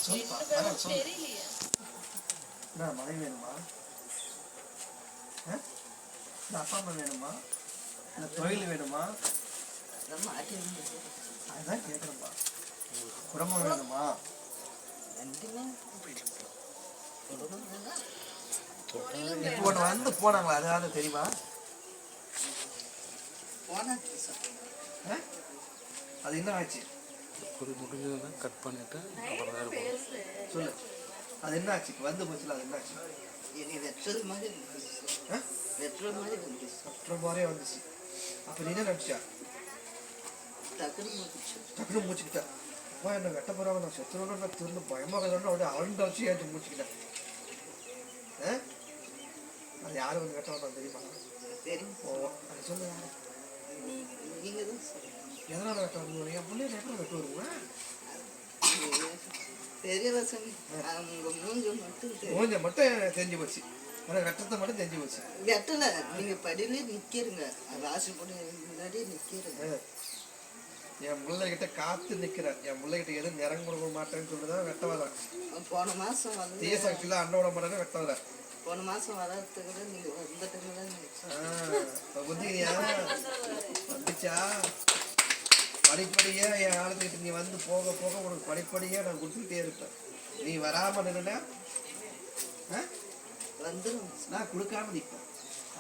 என்ன மழை வேணுமா? அப்பா அம்மா வேணுமா? இல்லை தொழில் வேணுமா? அதுதான் கேட்குறப்பா. குடும்பம் வேணுமா? இப்போ ஒன்று வந்து போனாங்களா? அதாவது தெரியுமா? அது என்ன ஆச்சு? முடிஞ்சதுதான் கட் பண்ணிட்டு அப்புறம் சொல்லு. அது என்ன ஆச்சு? வந்து போச்சுல, அது என்ன ஆச்சு? மாதிரியே வந்துச்சு. அப்ப நீ என்ன நினைச்சா? டக்குனு மூச்சுக்கிட்ட. அப்பா என்ன வெட்ட போறாங்க, நான் செத்துறோன்னு நான் திரும்ப பயமாக அப்படியே அழண்டு வச்சு ஏற்றி மூச்சுக்கிட்டேன். அது யாரும் வந்து வெட்ட வேண்டாம் தெரியுமா? அது சொல்லு. யாரு எதனால வெட்ட வருவோம்? என் பிள்ளைய எப்படி வெட்ட வருவேன்? மூஞ்ச மட்டும் தெரிஞ்சு போச்சு, வெட்டத்தை மட்டும் தெரிஞ்சு போச்சு. வெட்டல, நீங்க படியிலே நிக்கிறீங்க, ராசி போட்டு முன்னாடியே நிக்கிறீங்க. என் பிள்ளைகிட்ட காத்து நிக்கிறேன். என் பிள்ளைகிட்ட எதுவும் நிறம் கொடுக்க மாட்டேன்னு சொல்லிதான் வெட்ட வரேன். போன மாசம் வந்து தீய சக்தியில அண்ட விட மாட்டேன்னு வெட்ட வரேன். போன மாசம் வராதுக்கு நீங்க வந்துட்டீங்களா? வந்துச்சா? படிப்படியா என் ஆளுகிட்ட நீ வந்து போக போக உனக்கு படிப்படியா நான் கொடுத்துக்கிட்டே இருப்பேன். நீ வராம நின்னுனா வந்துடும், நான் கொடுக்காம நிற்பேன்.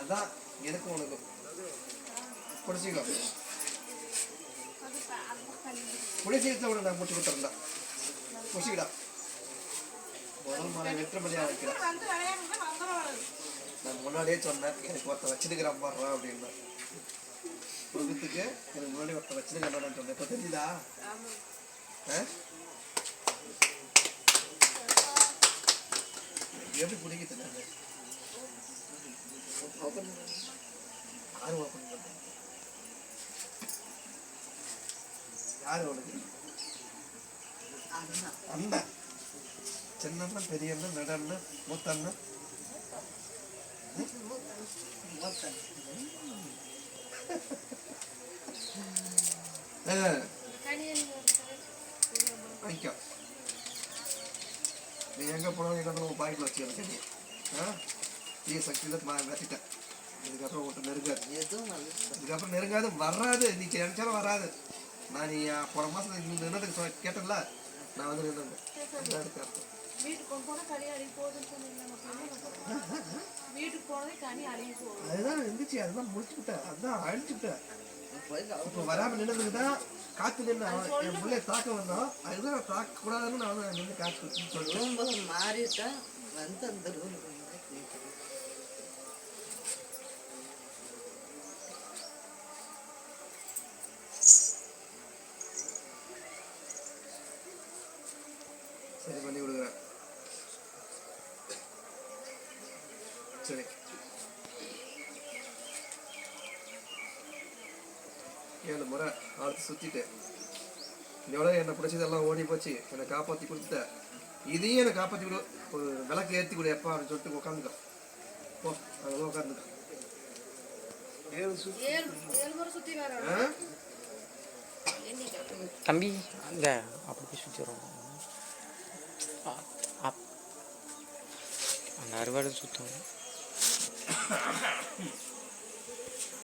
அதான் எனக்கும் உனக்கும். பிடிச்சிக்கோ, புடிச்சிக்கிட்ட உடனே நான் முடிச்சு கொடுத்துறேன்டா. பிடிச்சிக்கிடா. முதல் மலை வெற்றமதியா வைக்கிறேன். நான் முன்னாடியே சொன்னேன், எனக்கு ஒருத்த வச்சிருக்கிறான் பாடுறா அப்படின்னா. குடும்பத்துக்கு எனக்கு முன்னாடி ஒருத்த வச்சிருக்கிறேன் சொன்னேன். இப்போ தெரிஞ்சுதா? எப்படி பிடிக்குது? யாரு ஓப்பன் பண்ண? யாரு உனக்கு? அண்ணன், சின்னண்ணன், பெரியண்ணன், நடண்ணன், மூத்தண்ணன். வாங்கிக்கோ. நீ எங்கே போனாலும் எங்கே உன் பாய்க்கில் வச்சுக்கணும். தீய சக்தியில் வெட்டிட்டேன். இதுக்கப்புறம் உங்கள்கிட்ட நெருங்காது. இதுக்கப்புறம் நெருங்காது, வராது. நீ நினைச்சாலும் வராது. நான் நீ போன மாதம் நின்னதுக்கு கேட்டேன்ல, நான் வந்து நின்று அதுதான் இருந்துச்சு. அதுதான் முடிச்சுக்கிட்டேன், அதுதான் அழிச்சுக்கிட்டேன். இப்போ வராமல் நின்னதுக்கு தான் காத்து நின்று என் பிள்ளைய தாக்க வந்தோம். அதுதான் தாக்க கூடாதுன்னு நான் நின்று காத்து சொல்லும்போது மாறிட்டேன். வந்து அந்த சரி பண்ணி கொடுக்குறேன். சரி, 7 முறை அடுத்து சுற்றிட்டேன். இதோட என்னை பிடிச்சதெல்லாம் ஓடி போச்சு. என்னை காப்பாற்றி கொடுத்துட்ட. இதையும் என்னை காப்பாற்றி கொடு. ஒரு விளக்கு ஏற்றி கொடு எப்பா அப்படின்னு சொல்லிட்டு உட்காந்துக்கோ. போ, அங்கே உட்காந்துக்கோ. தம்பி அங்கே அப்படி சுற்றி வரும். அந்த அறுவாடு சுத்தம்.